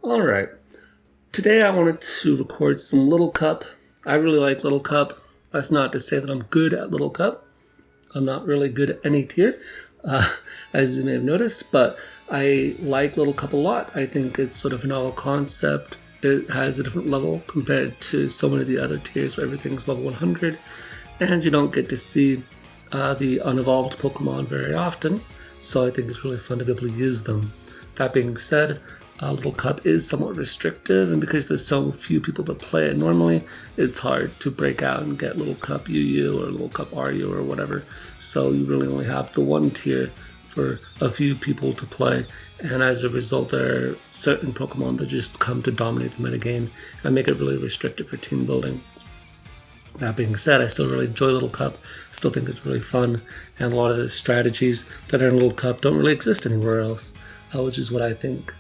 Alright, today I wanted to record some Little Cup. I really like Little Cup. That's not to say that I'm good at Little Cup. I'm not really good at any tier, as you may have noticed, but I like Little Cup a lot. I think it's sort of a novel concept. It has a different level compared to so many of the other tiers where everything's level 100, and you don't get to see the unevolved Pokemon very often, so I think it's really fun to be able to use them. That being said, Little Cup is somewhat restrictive, and because there's so few people that play it normally, it's hard to break out and get Little Cup UU or Little Cup RU or whatever. So you really only have the one tier for a few people to play, and as a result, there are certain Pokemon that just come to dominate the metagame and make it really restricted for team building. That being said, I still really enjoy Little Cup. I still think it's really fun, and a lot of the strategies that are in Little Cup don't really exist anywhere else, which is what I think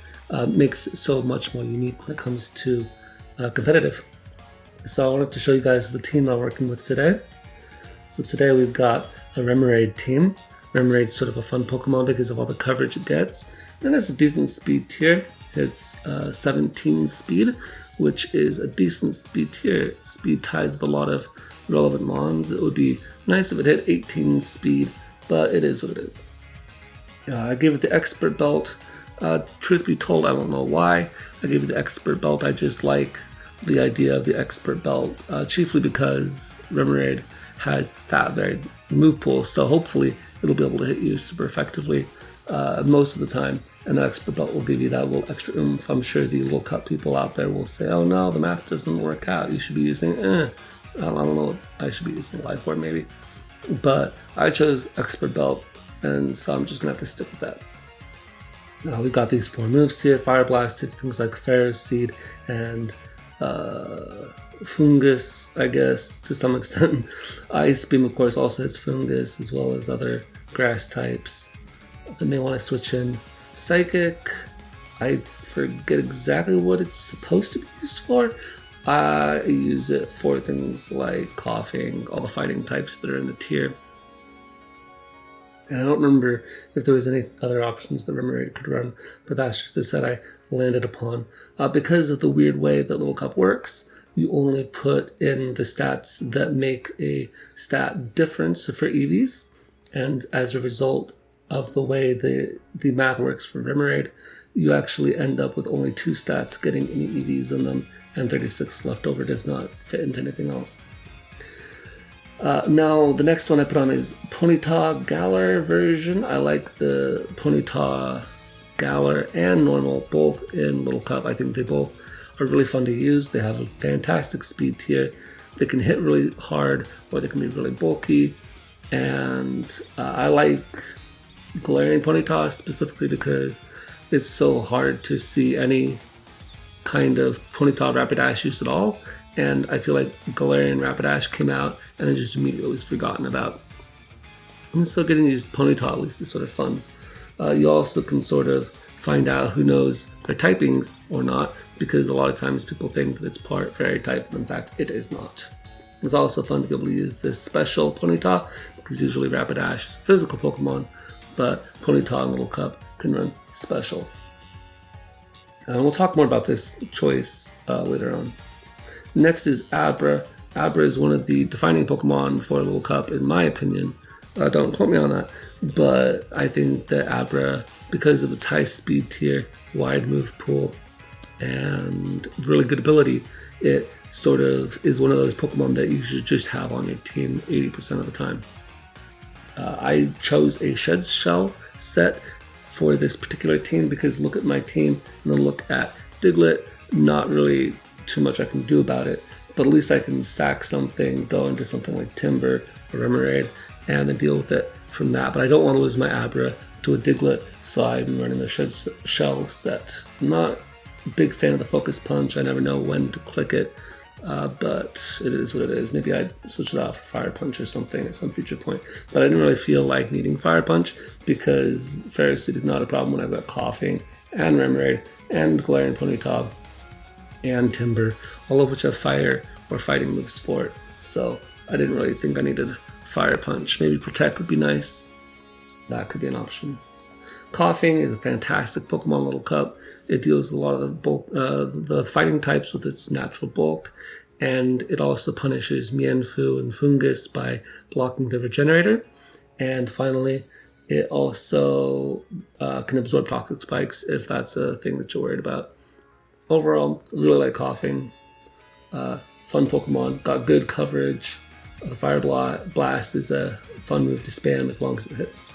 makes it so much more unique when it comes to competitive. So I wanted to show you guys the team I'm working with today. So today we've got a Remoraid team. Remoraid's sort of a fun Pokemon because of all the coverage it gets. And it's a decent speed tier. It's 17 speed, which is a decent speed tier. Speed ties with a lot of relevant mons. It would be nice if it hit 18 speed, but it is what it is. I gave it the Expert Belt. Truth be told, I don't know why I gave it the Expert Belt. I just like the idea of the Expert Belt, chiefly because Remoraid has that varied move pool, so hopefully it'll be able to hit you super effectively most of the time, and the Expert Belt will give you that little extra oomph. I'm sure the Little Cup people out there will say, oh no, the math doesn't work out, you should be using, I don't know, I should be using Life Orb maybe, but I chose Expert Belt, and so I'm just going to have to stick with that. We've got these 4 moves here. Fire Blast hits things like Ferris Seed and Fungus, I guess, to some extent. Ice Beam, of course, also hits Fungus, as well as other grass types that may want to switch in. Psychic, I forget exactly what it's supposed to be used for. I use it for things like coughing, all the fighting types that are in the tier. And I don't remember if there was any other options that Remoraid could run, but that's just the set I landed upon. Because of the weird way that Little Cup works, you only put in the stats that make a stat difference for EVs, and as a result of the way the math works for Remoraid, you actually end up with only 2 stats getting any EVs in them, and 36 left over does not fit into anything else. Now, the next one I put on is Ponyta Galar version. I like the Ponyta Galar and normal, both in Little Cup. I think they both are really fun to use. They have a fantastic speed tier. They can hit really hard, or they can be really bulky. And I like Galarian Ponyta specifically because it's so hard to see any kind of Ponyta Rapidash use at all. And I feel like Galarian Rapidash came out and then just immediately was forgotten about. And so getting used Ponyta at least is sort of fun. You also can sort of find out who knows their typings or not, because a lot of times people think that it's part fairy type, but in fact it is not. It's also fun to be able to use this special Ponyta, because usually Rapidash is a physical Pokemon, but Ponyta and Little Cup can run special. And we'll talk more about this choice later on. Next is Abra. Abra is one of the defining Pokemon for Little Cup, in my opinion. Don't quote me on that, but I think that Abra, because of its high speed tier, wide move pool, and really good ability, it sort of is one of those Pokemon that you should just have on your team 80% of the time. I chose a Shed Shell set for this particular team because look at my team and then look at Diglett, not really too much I can do about it, but at least I can sack something, go into something like Timber or Remoraid, and then deal with it from that. But I don't want to lose my Abra to a Diglett, so I'm running the Shed Shell set. I'm not a big fan of the Focus Punch. I never know when to click it, but it is what it is. Maybe I'd switch it out for Fire Punch or something at some future point, but I didn't really feel like needing Fire Punch because Ferris Seed is not a problem when I've got Coughing and Remoraid and Galarian Ponyta and Timber, all of which have fire or fighting moves for it. So I didn't really think I needed Fire Punch. Maybe Protect would be nice. That could be an option. Coughing is a fantastic Pokemon Little Cup. It deals a lot of the fighting types with its natural bulk, and it also punishes Mienfoo and Fungus by blocking the Regenerator. And finally, it also can absorb Toxic Spikes if that's a thing that you're worried about. Overall, really like Coughing. Fun Pokemon, got good coverage. The Fire Blast is a fun move to spam as long as it hits.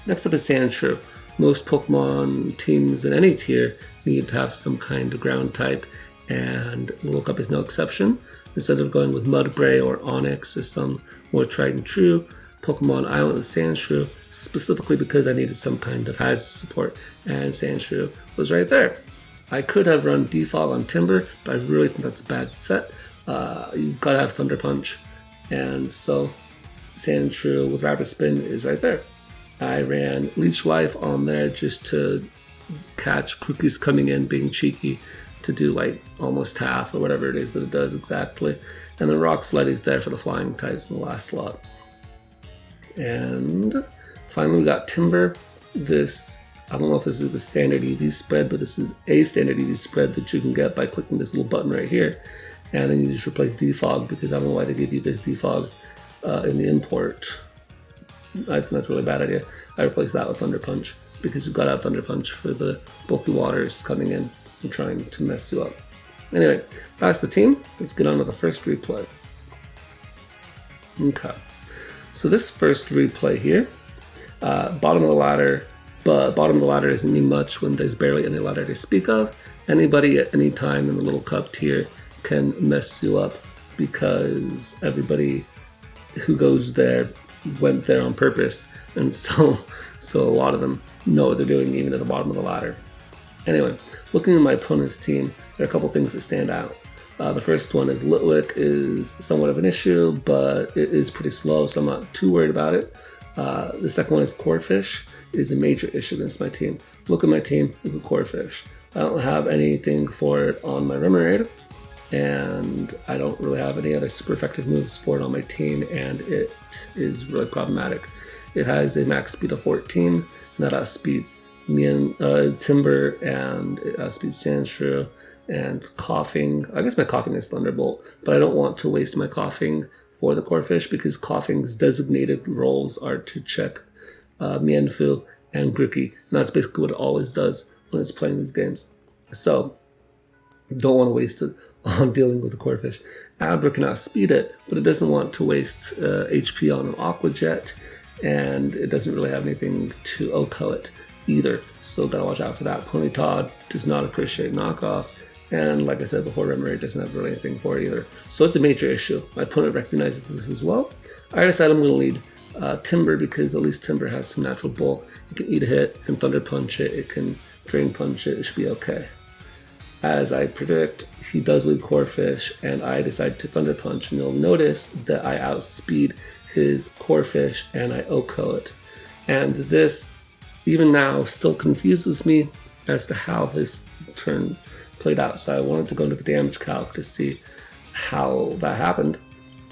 Next up is Sandshrew. Most Pokemon teams in any tier need to have some kind of ground type, and Little Cup is no exception. Instead of going with Mudbray or Onix or some more tried and true Pokemon, I went with Sandshrew specifically because I needed some kind of hazard support, and Sandshrew was right there. I could have run Defog on Timber, but I really think that's a bad set. You've got to have Thunder Punch, and so Sandshrew with Rapid Spin is right there. I ran Leech Life on there just to catch Crookies coming in, being cheeky, to do like almost half or whatever it is that it does exactly. And then Rock Slide is there for the flying types in the last slot. And finally we got Timber. This, I don't know if this is the standard EV spread, but this is a standard EV spread that you can get by clicking this little button right here. And then you just replace Defog, because I don't know why they give you this Defog in the import. I think that's a really bad idea. I replaced that with Thunder Punch, because you've got to have Thunder Punch for the bulky waters coming in and trying to mess you up. Anyway, that's the team. Let's get on with the first replay. Okay. So this first replay here, bottom of the ladder, but bottom of the ladder doesn't mean much when there's barely any ladder to speak of. Anybody at any time in the Little Cup tier can mess you up, because everybody who goes there went there on purpose, and so a lot of them know what they're doing even at the bottom of the ladder. Anyway, looking at my opponent's team, there are a couple things that stand out. The first one is Litwick is somewhat of an issue, but it is pretty slow, so I'm not too worried about it. The second one is Corphish is a major issue against my team. Look at my team, look at Corphish. I don't have anything for it on my Remoraid, and I don't really have any other super effective moves for it on my team, and it is really problematic. It has a max speed of 14, and that outspeeds Timber, and it outspeeds Sandshrew, and Coughing. I guess my Coughing is Thunderbolt, but I don't want to waste my Coughing for the Corphish, because Coughing's designated roles are to check Mienfoo and Grookey, and that's basically what it always does when it's playing these games. So don't want to waste it on dealing with the Corphish. Abra can outspeed it, but it doesn't want to waste HP on an Aqua Jet, and it doesn't really have anything to OHKO it either, so gotta watch out for that. Ponyta does not appreciate knockoff, and like I said before, Remoraid doesn't have really anything for it either. So it's a major issue. My opponent recognizes this as well. I decided I'm going to lead Timber, because at least Timber has some natural bulk. It can eat a hit, it can Thunder Punch it, it can Drain Punch it, it should be okay. As I predict, he does lead Corphish, and I decide to Thunder Punch, and you'll notice that I outspeed his Corphish and I OHKO it. And this, even now, still confuses me as to how this turn played out, so I wanted to go into the damage calc to see how that happened.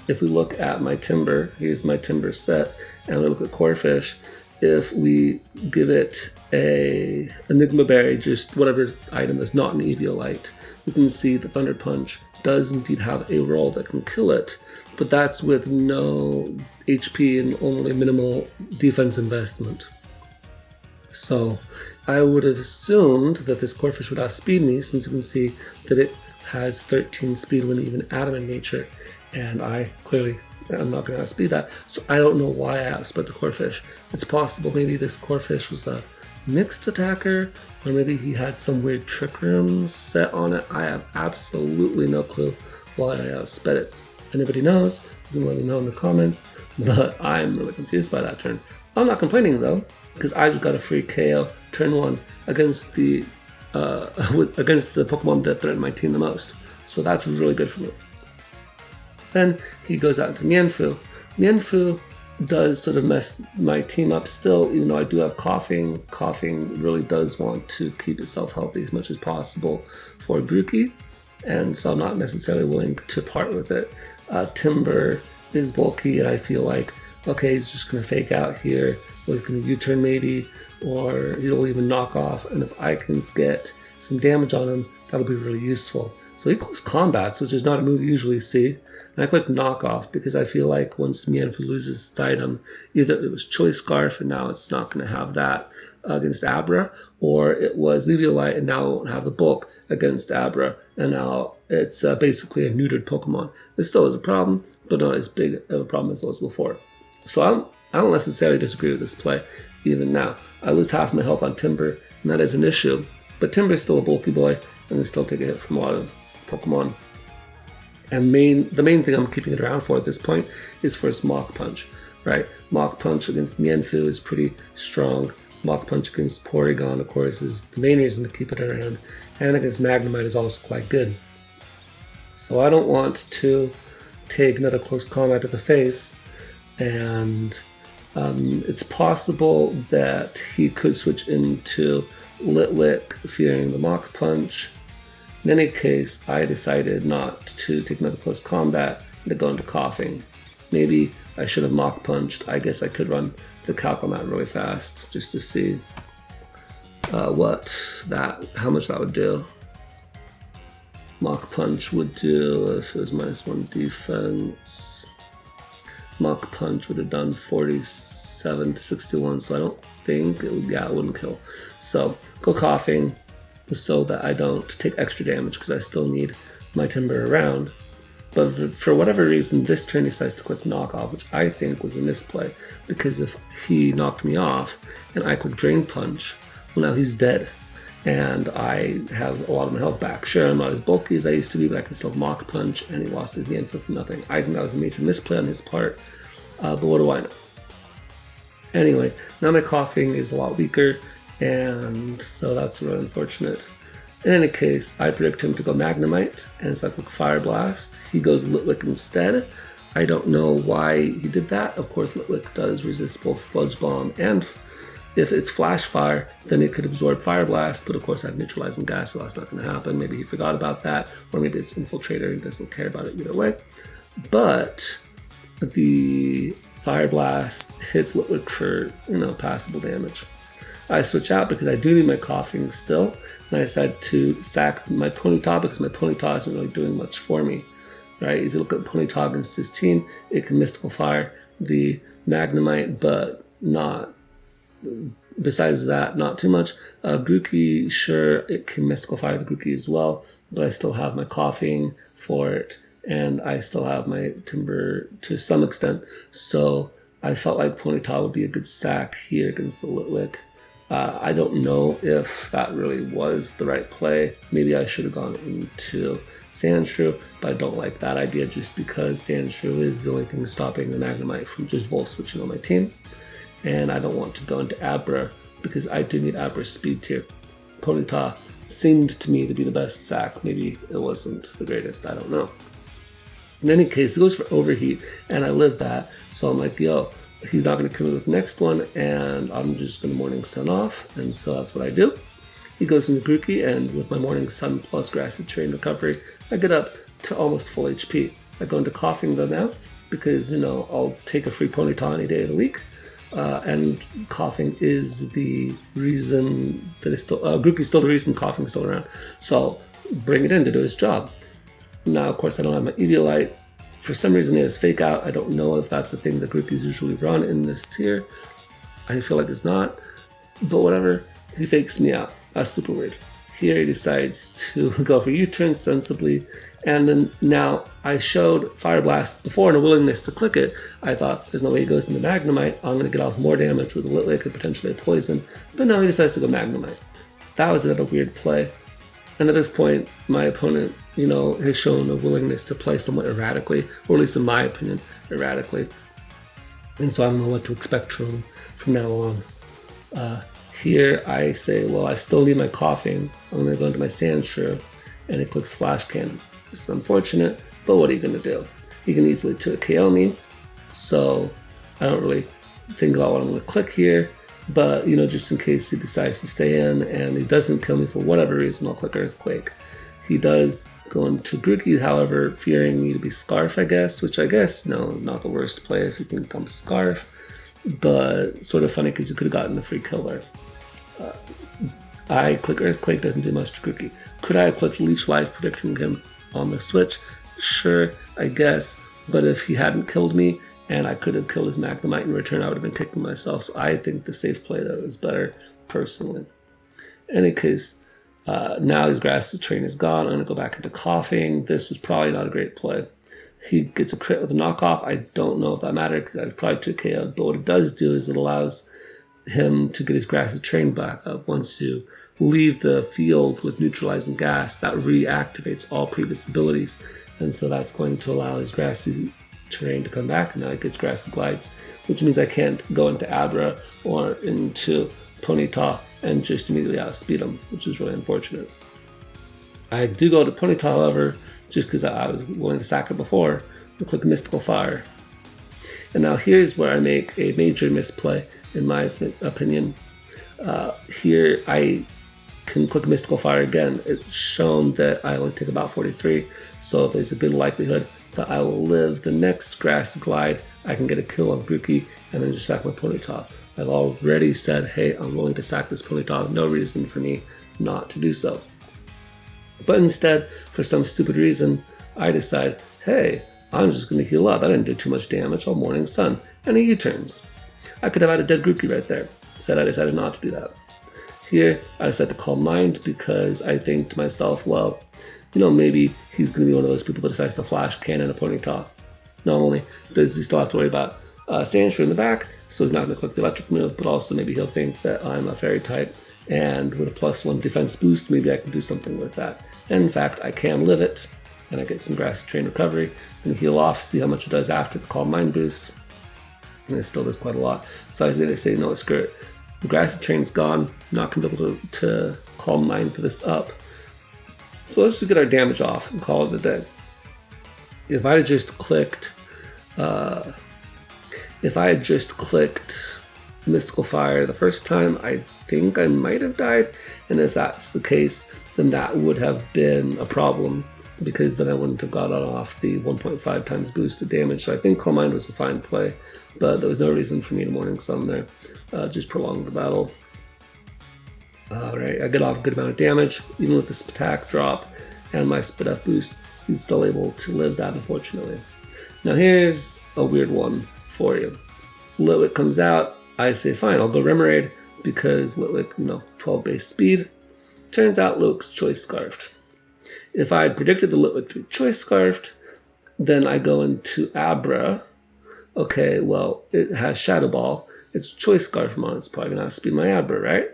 If we look at my Timber, here's my Timber set, and we look at Corphish, if we give it a Enigma Berry, just whatever item that's not an Eviolite, we can see the Thunder Punch does indeed have a roll that can kill it, but that's with no HP and only minimal defense investment. So I would have assumed that this Corphish would outspeed me, since you can see that it has 13 speed when even Adamant nature, and I clearly am not going to outspeed that, so I don't know why I outsped the Corphish. It's possible maybe this Corphish was a mixed attacker, or maybe he had some weird Trick Room set on it. I have absolutely no clue why I outsped it. Anybody knows, you can let me know in the comments, but I'm really confused by that turn. I'm not complaining though, because I just got a free KO turn 1 against the Pokemon that threatened my team the most, so that's really good for me. Then he goes out into Mienfoo. Mienfoo does sort of mess my team up still, even though I do have Coughing. Coughing really does want to keep itself healthy as much as possible for Grookey, and so I'm not necessarily willing to part with it. Timber is bulky, and I feel like, okay, he's just going to fake out here or he's going to U-turn maybe, or he'll even knock off. And if I can get some damage on him, that'll be really useful. So he close combats, which is not a move you usually see. And I click knock off because I feel like once Mienfoo loses its item, either it was Choice Scarf and now it's not going to have that against Abra, or it was Eviolite and now it won't have the bulk against Abra, and now it's basically a neutered Pokemon. This still is a problem, but not as big of a problem as it was before. So I don't necessarily disagree with this play, even now. I lose half my health on Timber, and that is an issue. But Timber is still a bulky boy, and they still take a hit from a lot of Pokemon. And the main thing I'm keeping it around for at this point is for its Mach Punch, right? Mach Punch against Mienfoo is pretty strong. Mach Punch against Porygon, of course, is the main reason to keep it around. And against Magnemite is also quite good. So I don't want to take another close combat to the face, and it's possible that he could switch into Litwick, fearing the Mach Punch. In any case, I decided not to take another close combat and to go into Coughing. Maybe I should have Mach Punched. I guess I could run the calc on that really fast just to see how much that would do. Mach Punch would do, if it was -1 defense, Mach Punch would have done 47 to 61, so I don't think it wouldn't kill. So go Coughing so that I don't take extra damage because I still need my Timber around. But for whatever reason, this turn he decides to click Knock Off, which I think was a misplay, because if he knocked me off and I click Drain Punch, well, now he's dead. And I have a lot of my health back. Sure, I'm not as bulky as I used to be, but I can still Mach Punch, and he lost his Mienfoo for nothing. I think that was a major misplay on his part, but what do I know? Anyway, now my Coughing is a lot weaker, and so that's really unfortunate. In any case, I predict him to go Magnemite, and so I click Fire Blast. He goes Litwick instead. I don't know why he did that. Of course, Litwick does resist both Sludge Bomb, and if it's Flash Fire, then it could absorb Fire Blast, but of course I have Neutralizing Gas, so that's not going to happen. Maybe he forgot about that, or maybe it's Infiltrator and doesn't care about it either way. But the Fire Blast hits Litwick for, passable damage. I switch out because I do need my Coughing still, and I decide to sack my Ponyta because my Ponyta isn't really doing much for me. Right? If you look at Ponyta against his team, it can Mystical Fire the Magnemite, but not. Besides that, not too much. Grookey, sure, it can Mystical Fire the Grookey as well, but I still have my Coughing for it, and I still have my Timber to some extent, so I felt like Ponyta would be a good sack here against the Litwick. I don't know if that really was the right play. Maybe I should have gone into Sandshrew, but I don't like that idea just because Sandshrew is the only thing stopping the Magnemite from just Volt switching on my team. And I don't want to go into Abra because I do need Abra's speed tier. Ponyta seemed to me to be the best sack. Maybe it wasn't the greatest, I don't know. In any case, it goes for Overheat, and I live that, so I'm like, yo, he's not going to kill me with the next one, and I'm just going to Morning Sun off, and so that's what I do. He goes into Grookey, and with my Morning Sun plus Grassy Terrain Recovery, I get up to almost full HP. I go into Coughing though now, because, I'll take a free Ponyta any day of the week. And Coughing is the reason that it's still, Grookey's still the reason Coughing's still around. So I'll bring it in to do his job. Now, of course, I don't have my Eviolite. For some reason, it has Fake Out. I don't know if that's the thing that Grookey's usually run in this tier. I feel like it's not, but whatever. He fakes me out. That's super weird. Here he decides to go for U-turn sensibly, and then now I showed Fire Blast before and a willingness to click it. I thought there's no way he goes into Magnemite. I'm going to get off more damage with a Litwick and potentially a Poison, but now he decides to go Magnemite. That was another weird play. And at this point, my opponent, has shown a willingness to play somewhat erratically, or at least in my opinion, erratically. And so I don't know what to expect from now on. Here I say, well, I still need my Coughing. I'm going to go into my Sandshrew, and it clicks Flash Cannon. This is unfortunate, but what are you going to do? He can easily 2KO me, so I don't really think about what I'm going to click here. But, just in case he decides to stay in and he doesn't kill me for whatever reason, I'll click Earthquake. He does go into Grookey, however, fearing me to be Scarf, I guess, which I guess, no, not the worst play if you can become Scarf. but sort of funny because you could have gotten a free kill there. I click Earthquake, doesn't do much to Grookey. Could I have clicked Leech Life, predicting him on the switch? Sure, I guess. But if he hadn't killed me, and I could have killed his Magnemite in return, I would have been kicking myself. So I think the safe play there was better, personally. In any case, now his Grass Train is gone. I'm going to go back into Coughing. This was probably not a great play. He gets a crit with a knockoff. I don't know if that mattered because I probably took KO. But what it does do is it allows him to get his Grassy Train back up. Once you leave the field with neutralizing gas, that reactivates all previous abilities. And so that's going to allow his Grassy Terrain to come back, and now he gets Grassy Glides, which means I can't go into Abra or into Ponyta and just immediately outspeed him, which is really unfortunate. I do go to Ponyta, however, just because I was willing to sack it before, and click Mystical Fire. And now here's where I make a major misplay, in my opinion. Here I can click Mystical Fire again. It's shown that I only take about 43, so there's a good likelihood that I will live the next Grass Glide. I can get a kill on Grookey and then just sack my Ponyta. I've already said, hey, I'm willing to sack this Ponyta. No reason for me not to do so. But instead, for some stupid reason, I decide, hey, I'm just going to heal up. I didn't do too much damage all Morning Sun. And he U-turns. I could have had a dead Grookey right there. Instead, I decided not to do that. Here, I decided to Calm Mind because I think to myself, well, maybe he's going to be one of those people that decides to Flash Cannon a Ponyta. Not only does he still have to worry about Sandshrew in the back, so he's not going to click the electric move, but also maybe he'll think that I'm a fairy type, and with a +1 defense boost, maybe I can do something with that. And in fact, I can live it, and I get some Grassy Train recovery, and heal off, see how much it does after the Calm Mind boost. And it still does quite a lot. So I was going to say, no, screw it. The Grassy Train's gone, I'm not going to be able to Calm Mind this up. So let's just get our damage off and call it a day. If I had just clicked Mystical Fire the first time, I think I might have died. And if that's the case, then that would have been a problem, because then I wouldn't have gotten off the 1.5 times boosted damage. So I think Calm Mind was a fine play, but there was no reason for me to Morning Sun there. Just prolong the battle. Alright, I get off a good amount of damage, even with this attack drop and my Spidef boost. He's still able to live that, unfortunately. Now here's a weird one for you. Litwick comes out, I say fine, I'll go Remoraid, because Litwick, 12 base speed. Turns out Litwick's Choice Scarfed. If I had predicted the Litwick to be Choice Scarfed, then I go into Abra. Okay, well, it has Shadow Ball. It's Choice Scarf on it. It's probably going to outspeed my Abra, right?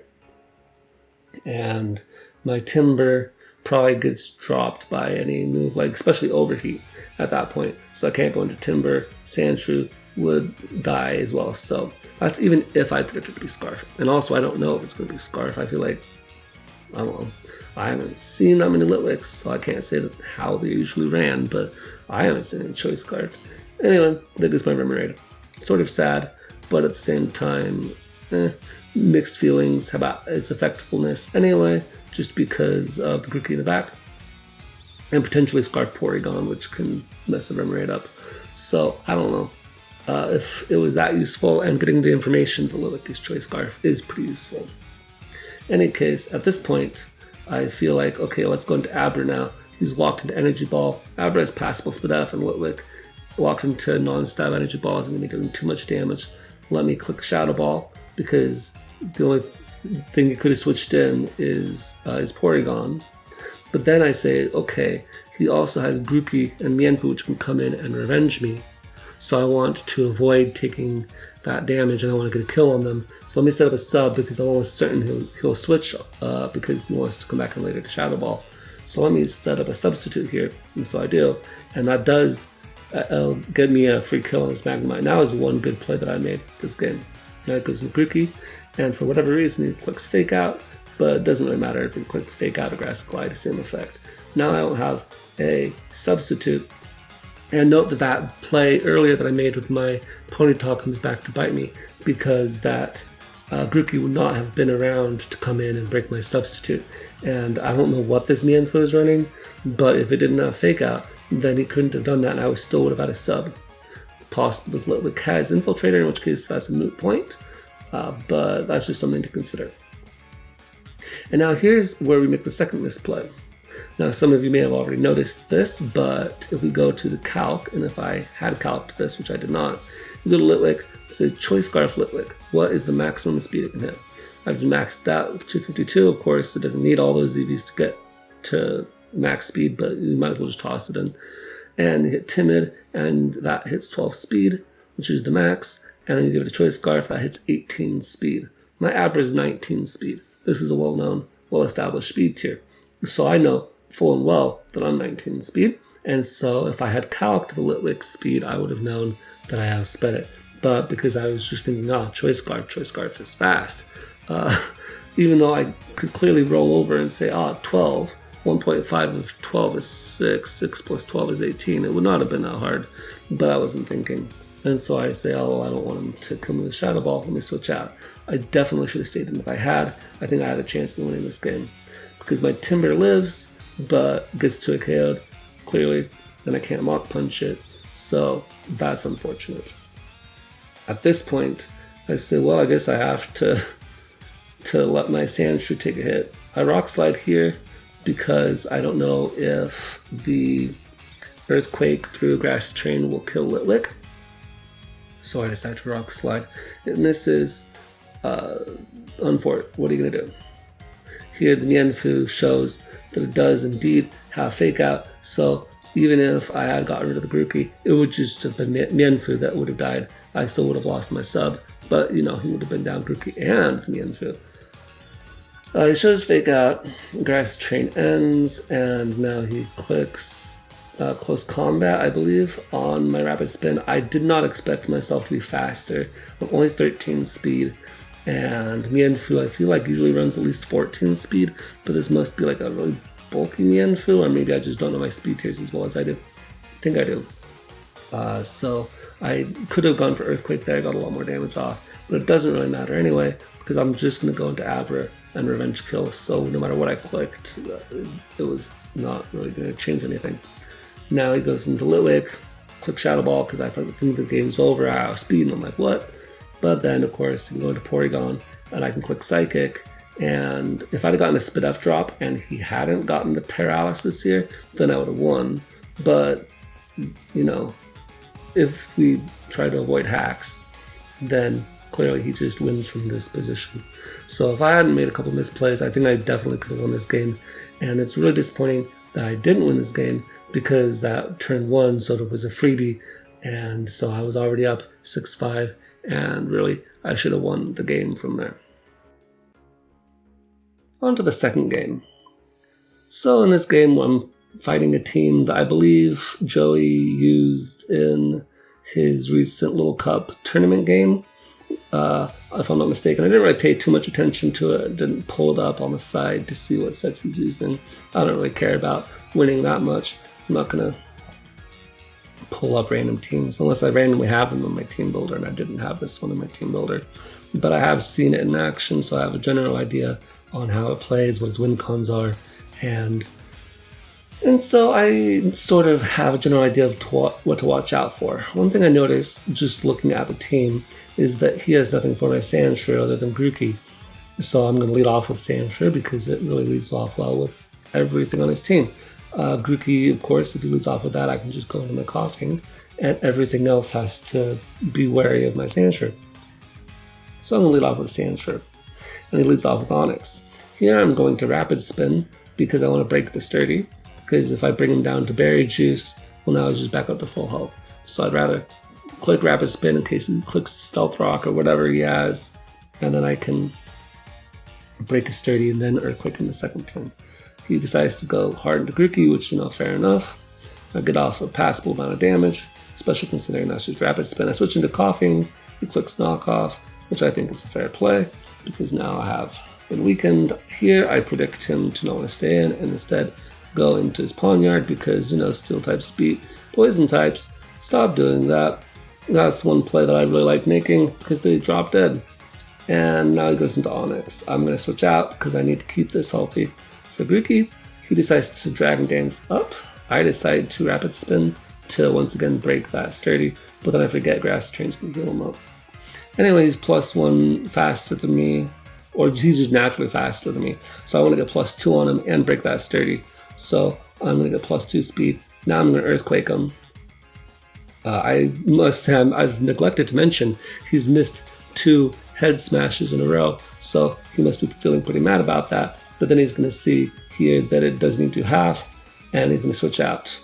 And my Timber probably gets dropped by any move, like especially Overheat at that point. So I can't go into Timber. Sandshrew would die as well. So that's even if I predicted it to be Scarf. And also, I don't know if it's going to be Scarf. I feel like, I don't know. I haven't seen that many Litwicks, so I can't say how they usually ran, but I haven't seen any Choice Scarf. Anyway, there goes my Remoraid. Sort of sad, but at the same time, mixed feelings about its effectiveness anyway, just because of the Grookey in the back, and potentially Scarf Porygon, which can mess the Remoraid up. So, I don't know if it was that useful, and getting the information that Litwick's Choice Scarf is pretty useful. In any case, at this point, I feel like, okay, let's go into Abra now. He's locked into Energy Ball. Abra is passable Spidef, and Litwick locked into non-stab Energy Ball isn't going to be doing too much damage. Let me click Shadow Ball, because the only thing he could have switched in is Porygon. But then I say, okay, he also has Grookey and Mienfoo, which can come in and revenge me. So I want to avoid taking that damage, and I want to get a kill on them. So let me set up a sub, because I'm almost certain he'll switch because he wants to come back in later to Shadow Ball. So let me set up a substitute here, and so I do. And that does get me a free kill on this Magnemite. Now is one good play that I made this game. Now it goes in Grookey, and for whatever reason he clicks Fake Out, but it doesn't really matter if he clicked Fake Out or Grass Glide, same effect. Now I don't have a substitute. And note that play earlier that I made with my Ponyta comes back to bite me, because that Grookey would not have been around to come in and break my substitute. And I don't know what this Mienfoo is running, but if it didn't have Fake Out, then he couldn't have done that, and I still would have had a sub. possible this Litwick has Infiltrator, in which case that's a moot point, but that's just something to consider. And now here's where we make the second misplay. Now some of you may have already noticed this, but if we go to the calc, and if I had calced this, which I did not, you go to Litwick, say Choice Scarf Litwick. What is the maximum speed it can hit? I've maxed out with 252, of course, it doesn't need all those EVs to get to max speed, but you might as well just toss it in. And you hit Timid, and that hits 12 speed, which is the max, and then you give it a Choice Scarf, that hits 18 speed. My Abra is 19 speed. This is a well-known, well-established speed tier. So I know full and well that I'm 19 speed, and so if I had calced the Litwick speed, I would have known that I outsped it. But because I was just thinking, Choice Scarf is fast, even though I could clearly roll over and say, 12, 1.5 of 12 is 6, 6 plus 12 is 18, it would not have been that hard, but I wasn't thinking. And so I say, I don't want him to kill me with Shadow Ball, let me switch out. I definitely should have stayed in. If I had, I think I had a chance of winning this game. Because my Timber lives, but gets to a KO'd, clearly, then I can't Mach Punch it, so that's unfortunate. At this point, I say, well, I guess I have to let my Sandshrew take a hit. I Rock Slide here because I don't know if the Earthquake through Grass Terrain will kill Litwick. So I decide to Rock Slide. It misses. Unfort, what are you going to do? Here the Mienfoo shows that it does indeed have Fake Out, so even if I had gotten rid of the Grookey, it would just have been Mienfoo that would have died. I still would have lost my sub, but he would have been down Grookey and Mienfoo. He shows Fake Out, Grass Train ends, and now he clicks Close Combat, I believe, on my Rapid Spin. I did not expect myself to be faster. I'm only 13 speed, and Mienfoo I feel like usually runs at least 14 speed, but this must be like a really bulky Mienfoo, or maybe I just don't know my speed tiers as well as I do. I think I do. So I could have gone for Earthquake there, I got a lot more damage off, but it doesn't really matter anyway, because I'm just going to go into Abra and Revenge Kill, so no matter what I clicked, it was not really going to change anything. Now he goes into Litwick, click Shadow Ball, because I thought the game's over, I outspeed, and I'm like, what? But then, of course, you can go into Porygon, and I can click Psychic, and if I'd have gotten a Spit F drop, and he hadn't gotten the Paralysis here, then I would have won. But, if we try to avoid hacks, then clearly he just wins from this position. So if I hadn't made a couple misplays, I think I definitely could have won this game. And it's really disappointing that I didn't win this game, because that turn 1 sort of was a freebie, and so I was already up 6-5, and really I should have won the game from there. On to the second game. So in this game I'm fighting a team that I believe Joey used in his recent Little Cup tournament game. If I'm not mistaken, I didn't really pay too much attention to it. I didn't pull it up on the side to see what sets he's using. I don't really care about winning that much. I'm not going to pull up random teams unless I randomly have them in my team builder, and I didn't have this one in my team builder. But I have seen it in action, so I have a general idea on how it plays, what its win cons are, and so I sort of have a general idea of what to watch out for. One thing I noticed, just looking at the team, is that he has nothing for my Sandshrew other than Grookey. So I'm going to lead off with Sandshrew because it really leads off well with everything on his team. Grookey, of course, if he leads off with that, I can just go into my Coughing, and everything else has to be wary of my Sandshrew. So I'm going to lead off with Sandshrew, and he leads off with Onix. Here I'm going to Rapid Spin because I want to break the Sturdy, because if I bring him down to Berry Juice, well, now he's just back up to full health. So I'd rather click Rapid Spin in case he clicks Stealth Rock or whatever he has, and then I can break a Sturdy and then Earthquake in the second turn. He decides to go hard into Grookey, which, fair enough. I get off a passable amount of damage, especially considering that's just Rapid Spin. I switch into Coughing, he clicks Knockoff, which I think is a fair play, because now I have been weakened. Here I predict him to not want to stay in, and instead go into his Pawniard because, Steel types beat Poison types. Stop doing that. That's one play that I really like making because they drop dead. And now he goes into Onix. I'm going to switch out because I need to keep this healthy. For Grookey, he decides to Dragon Dance up. I decide to Rapid Spin to once again break that sturdy, but then I forget Grass Train's gonna heal him up. Anyway, he's +1 faster than me, or he's just naturally faster than me. So I want to get +2 on him and break that sturdy. So I'm going to get +2 speed. Now I'm going to Earthquake him. I've neglected to mention, he's missed 2 head smashes in a row. So he must be feeling pretty mad about that. But then he's going to see here that it doesn't even do half, and he's going to switch out.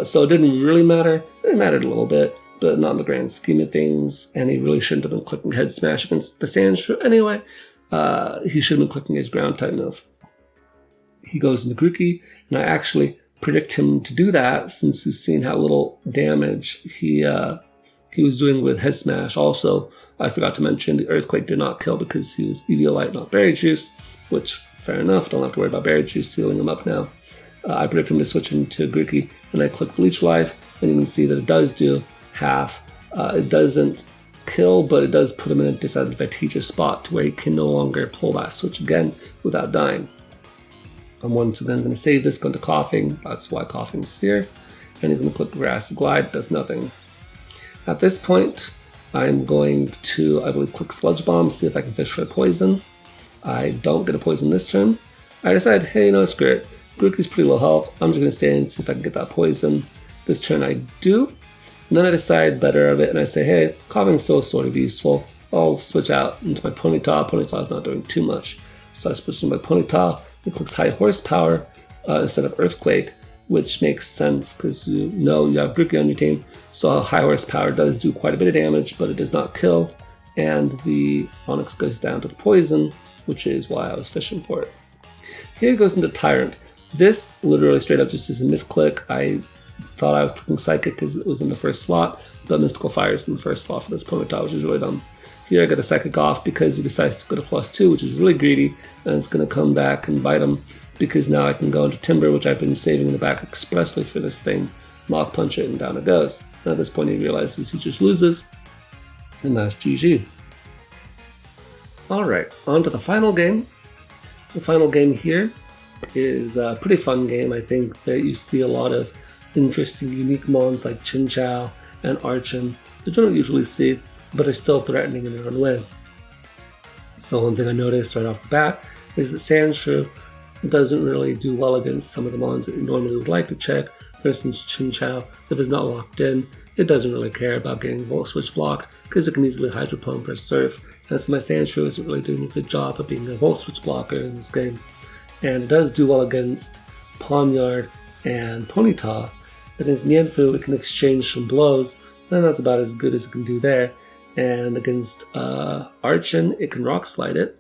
So it didn't really matter. It mattered a little bit, but not in the grand scheme of things. And he really shouldn't have been clicking head smash against the Sandshrew anyway. He should have been clicking his ground type move. He goes into Grookey, and I actually predict him to do that since he's seen how little damage he was doing with head smash. Also, I forgot to mention the Earthquake did not kill because he was Eviolite, not Berry Juice, which fair enough. Don't have to worry about Berry Juice sealing him up now. I predict him to switch into Grookey, and I click the Leech Life, and you can see that it does do half. It doesn't kill, but it does put him in a disadvantageous spot to where he can no longer pull that switch again without dying. I'm once again going to save this, go into Coughing. That's why Coughing's here. And he's going to click Grass Glide, does nothing. At this point, I'm going to, I believe, click Sludge Bomb, see if I can fish for a poison. I don't get a poison this turn. I decide, hey, no, screw it. Grookey's pretty low health. I'm just going to stay and see if I can get that poison. This turn I do. And then I decide better of it, and I say, hey, Coughing's still sort of useful. I'll switch out into my Ponyta. Ponyta's not doing too much. So I switch to my Ponyta. It clicks High Horsepower instead of Earthquake, which makes sense because you know you have Grookey on your team. So High Horsepower does do quite a bit of damage, but it does not kill. And the Onix goes down to the poison, which is why I was fishing for it. Here it goes into Tyrant. This literally straight up just is a misclick. I thought I was clicking Psychic because it was in the first slot, but Mystical Fire is in the first slot for this Ponyta, which is really dumb. Here I get a Psychic off because he decides to go to +2, which is really greedy, and it's going to come back and bite him because now I can go into Timber, which I've been saving in the back expressly for this thing, Mach Punch it, and down it goes. And at this point he realizes he just loses, and that's GG. Alright, on to the final game. The final game here is a pretty fun game. I think that you see a lot of interesting, unique mons like Chinchou and Archon that you don't usually see, but are still threatening in their own way. So one thing I noticed right off the bat is that Sandshrew doesn't really do well against some of the mons that you normally would like to check. For instance, Chinchou, if it's not locked in, it doesn't really care about getting Volt Switch blocked because it can easily Hydro Pump or Surf, and so my Sandshrew isn't really doing a good job of being a Volt Switch blocker in this game. And it does do well against Pawniard and Ponyta. Against Mienfoo, it can exchange some blows, and that's about as good as it can do there. And against Archon, it can Rock Slide it.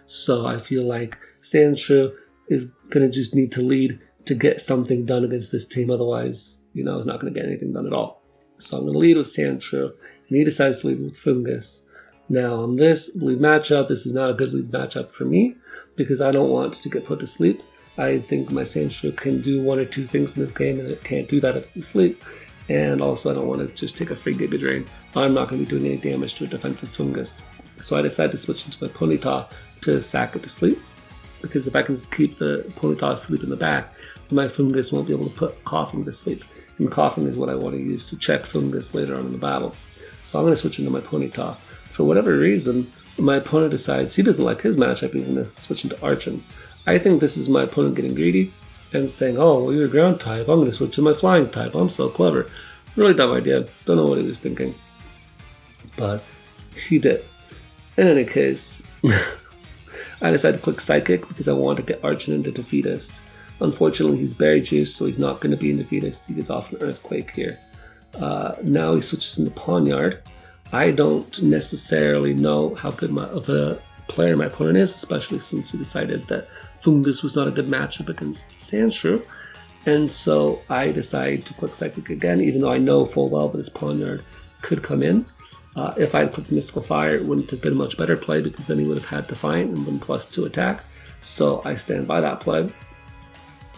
So I feel like Sandshrew is going to just need to lead to get something done against this team. Otherwise, it's not going to get anything done at all. So I'm going to lead with Sandshrew, and he decides to lead with Fungus. Now on this lead matchup, this is not a good lead matchup for me because I don't want to get put to sleep. I think my Sandshrew can do 1 or 2 things in this game, and it can't do that if it's asleep. And also I don't want to just take a free Giga Drain. I'm not going to be doing any damage to a defensive Fungus. So I decided to switch into my Ponyta to sack it to sleep. Because if I can keep the Ponyta asleep in the back, my Fungus won't be able to put Coughing to sleep. And Coughing is what I want to use to check Fungus later on in the battle. So I'm going to switch into my Ponyta. For whatever reason, my opponent decides he doesn't like his matchup, he's going to switch into Archon. I think this is my opponent getting greedy and saying, oh, well, you're a ground type, I'm going to switch to my flying type, I'm so clever. Really dumb idea, don't know what he was thinking. But he did. In any case, I decided to click Psychic because I wanted to get Archon into Defeatist. Unfortunately, he's Berry Juice, so he's not going to be in Defeatist. He gets off an Earthquake here. Now he switches into Pawniard. I don't necessarily know how good of a player my opponent is, especially since he decided that Fungus was not a good matchup against Sandshrew. And so I decide to click Psychic again, even though I know full well that his Pawniard could come in. If I had clicked Mystical Fire, it wouldn't have been a much better play because then he would have had Defiant and been +2 attack. So I stand by that play.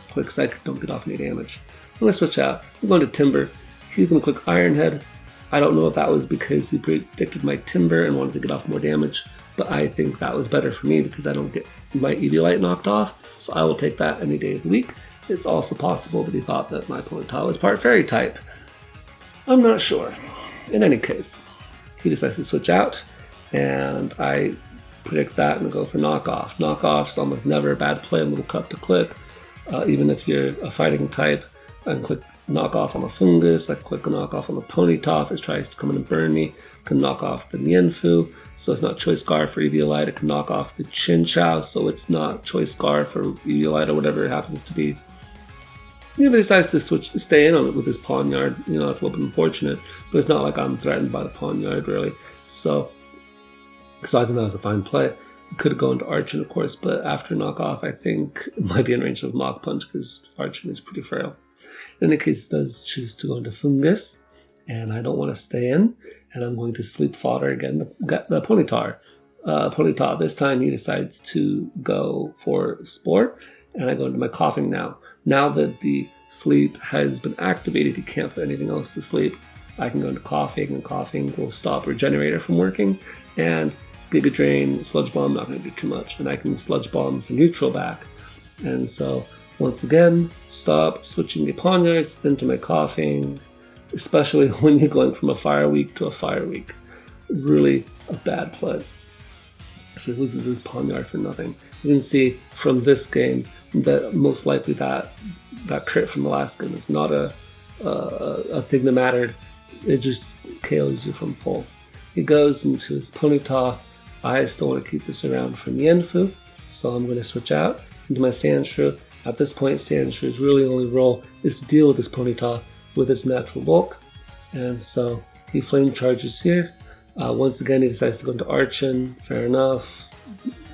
Click Psychic, don't get off any damage. I'm going to switch out. I'm going to Timber. He's going to click Ironhead. I don't know if that was because he predicted my Timber and wanted to get off more damage, but I think that was better for me because I don't get my Eviolite knocked off, so I will take that any day of the week. it's also possible that he thought that my Ponyta was part fairy type. I'm not sure. In any case, he decides to switch out, and I predict that and go for knockoff. Knockoff's almost never a bad play, a little cup to click. Even if you're a fighting type, I can click knockoff on the Fungus, I can click knockoff on the Ponyta if it tries to come in and burn me. I can knock off the Nianfu, so it's not Choice Scarf for Eviolite. I can knock off the Chinchou, so it's not Choice Scarf for Eviolite or whatever it happens to be. If he decides to stay in on it with his Pawniard, it's a little bit unfortunate, but it's not like I'm threatened by the Pawniard, really. So I think that was a fine play. He could have gone to Archon, of course, but after knockoff, I think it might be in range of Mach Punch, because Archon is pretty frail. In any case, he does choose to go into Fungus, and I don't want to stay in, and I'm going to Sleep Fodder again, the Ponyta. This time he decides to go for Spore, and I go into my Coughing now. Now that the sleep has been activated, he can't put anything else to sleep. I can go into Coughing, and Coughing will stop Regenerator from working, and Giga Drain, Sludge Bomb, not going to do too much, and I can Sludge Bomb for neutral back. And so, once again, stop switching the Pawniards into my Coughing, especially when you're going from a Fire Week to a Fire Week. Really a bad play. So he loses his Pawniard for nothing. You can see from this game that most likely that crit from the last game is not a thing that mattered. It just KOs you from full. He goes into his Ponyta. I still want to keep this around for Nianfu, so I'm going to switch out into my Sandshrew. At this point, Sandshrew's really only role is to deal with this Ponyta with its natural bulk, and so he Flame Charges here. Once again, he decides to go into Archon. Fair enough.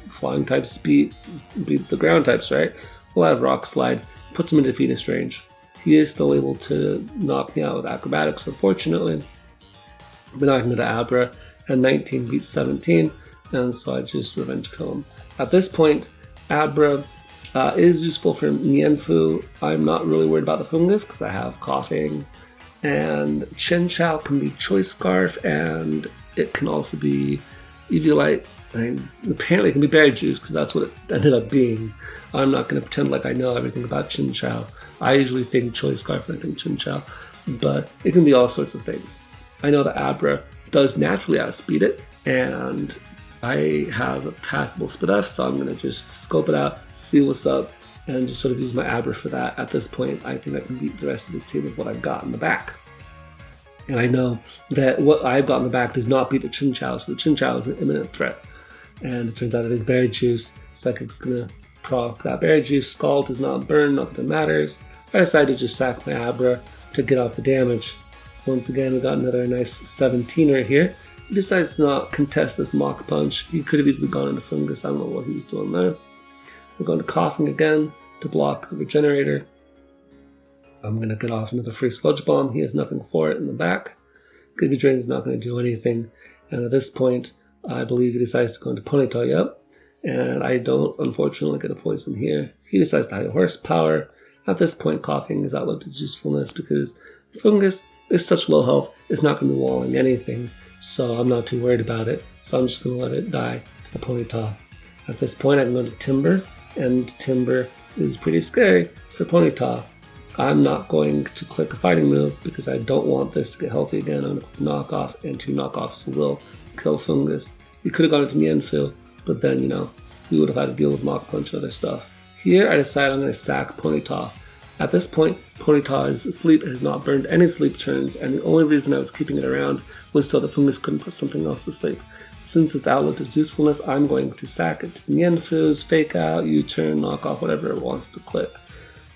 Flying types beat the ground types, right? We'll have Rock Slide. Puts him in defeatist range. He is still able to knock me out with Acrobatics, unfortunately. But now I can go to Abra, and 19 beats 17, and so I just Revenge Kill him. At this point, Abra is useful for Nianfu. I'm not really worried about the Fungus because I have Coughing, and Chinchou can be Choice Scarf, and it can also be Eviolite. Apparently it can be Berry Juice because that's what it ended up being. I'm not going to pretend like I know everything about Chinchou. I usually think Choice Scarf and I think Chinchou, but it can be all sorts of things. I know that Abra does naturally outspeed it, and I have a passable Spit F, so I'm going to just scope it out, see what's up, and just sort of use my Abra for that. At this point, I think I can beat the rest of his team with what I've got in the back. And I know that what I've got in the back does not beat the Chinchou, so the Chinchou is an imminent threat. And it turns out it is Berry Juice, so I'm going to proc that Berry Juice. Scald does not burn, not that it matters. I decided to just sack my Abra to get off the damage. Once again, we got another nice 17er here. He decides to not contest this Mach Punch. He could have easily gone into Fungus. I don't know what he was doing there. We're going to Coughing again to block the Regenerator. I'm going to get off another free Sludge Bomb. He has nothing for it in the back. Giga Drain is not going to do anything. And at this point, I believe he decides to go into Ponyta, yep. And I don't, unfortunately, get a poison here. He decides to high horsepower. At this point, Coughing is outlived its usefulness because Fungus is such low health, it's not going to be walling anything. So I'm not too worried about it. So I'm just going to let it die to the Ponyta. At this point, I can go to Timber, and Timber is pretty scary for Ponyta. I'm not going to click a fighting move because I don't want this to get healthy again. I'm going to click knockoff, and 2 knockoffs will kill Fungus. He could have gone into Nianfu, but then, we would have had to deal with Mach Punch and other stuff. Here, I decide I'm going to sack Ponyta. At this point, Ponyta's sleep has not burned any sleep turns, and the only reason I was keeping it around was so the Fungus couldn't put something else to sleep. Since it's outlived its usefulness, I'm going to sack it to the Nianfu's, Fake Out, U-turn, knock off, whatever it wants to click.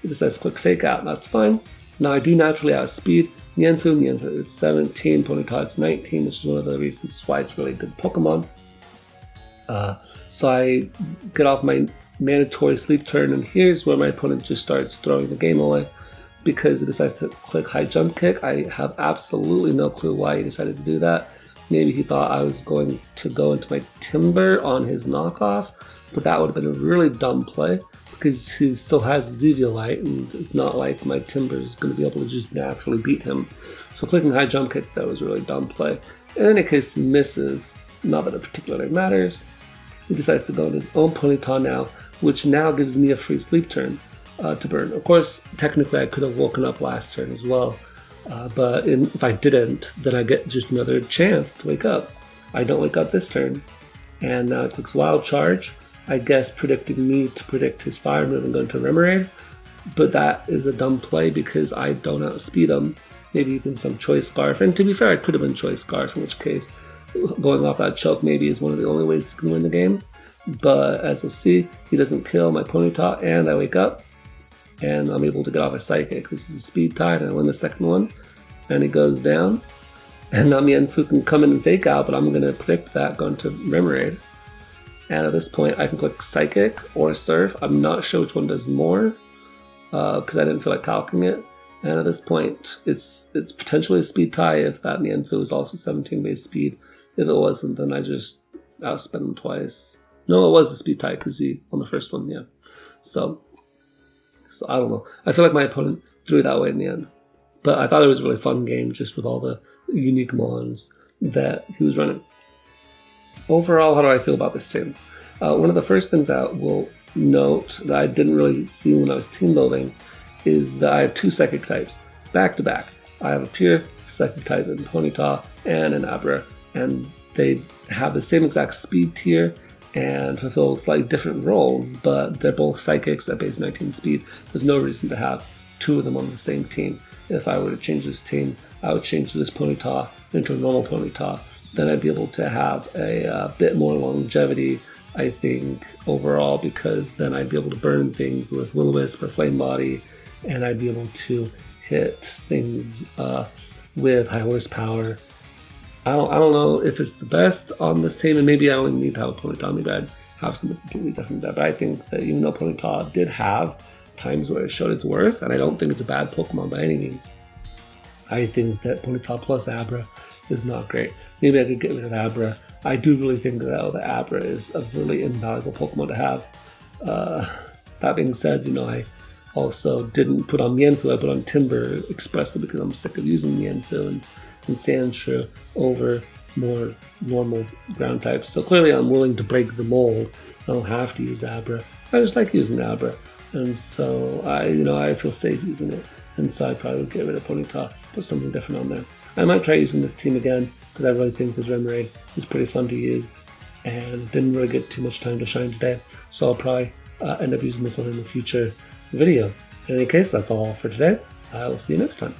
It decides to click Fake Out, and that's fine. Now I do naturally outspeed Nianfu is 17, Ponyta is 19, which is one of the reasons why it's really a good Pokemon. So I get off my mandatory sleep turn, and here's where my opponent just starts throwing the game away because it decides to click High Jump Kick. I have absolutely no clue why he decided to do that. Maybe he thought I was going to go into my Timber on his knockoff, but that would have been a really dumb play because he still has his Eviolite, and it's not like my Timber is going to be able to just naturally beat him. So clicking High Jump Kick, that was a really dumb play. In any case, he misses. Not that it particularly matters. He decides to go into his own Ponyta now, which now gives me a free sleep turn. to burn. Of course, technically I could have woken up last turn as well, but if I didn't, then I get just another chance to wake up. I don't wake up this turn, and now it clicks Wild Charge, I guess predicting me to predict his fire move and go into Remoraid, but that is a dumb play because I don't outspeed him. Maybe he thinks I'm Choice Scarf, and to be fair, I could have been Choice Scarf, in which case going off that choke maybe is one of the only ways he can win the game. But as you'll see, he doesn't kill my Ponyta, and I wake up, and I'm able to get off a Psychic. This is a speed tie, and I win the second one, and he goes down. And now Mienfoo can come in and fake out, but I'm going to predict that going to Remoraid. And at this point, I can click Psychic or Surf. I'm not sure which one does more, because I didn't feel like calcing it. And at this point, it's potentially a speed tie if that Mienfoo is also 17 base speed. If it wasn't, then I just outspent him twice. No, it was a speed tie because he on the first one, yeah. So I don't know. I feel like my opponent threw it that way in the end. But I thought it was a really fun game just with all the unique mons that he was running. Overall, how do I feel about this team? One of the first things I will note that I didn't really see when I was team building is that I have two Psychic types back to back. I have a pure Psychic type in Ponyta and an Abra, and they have the same exact speed tier and fulfill slightly different roles, but they're both Psychics at base 19 speed. There's no reason to have two of them on the same team. If I were to change this team, I would change this Ponyta into a normal Ponyta. Then I'd be able to have a bit more longevity, I think, overall, because then I'd be able to burn things with Will-O-Wisp or Flame Body, and I'd be able to hit things with high horsepower. I don't know if it's the best on this team, and maybe I don't even need to have a Ponyta. Maybe I'd have something completely different there. But I think that even though Ponyta did have times where it showed its worth, and I don't think it's a bad Pokemon by any means, I think that Ponyta plus Abra is not great. Maybe I could get rid of Abra. I do really think that the Abra is a really invaluable Pokemon to have. That being said, I also didn't put on Mienfoo. I put on Timber expressly because I'm sick of using Mienfoo and Sandshrew over more normal ground types. So clearly I'm willing to break the mold. I don't have to use Abra. I just like using Abra. And so I feel safe using it. And so I'd probably get rid of Ponyta, put something different on there. I might try using this team again because I really think this Remoraid is pretty fun to use and didn't really get too much time to shine today. So I'll probably end up using this one in a future video. In any case, that's all for today. I will see you next time.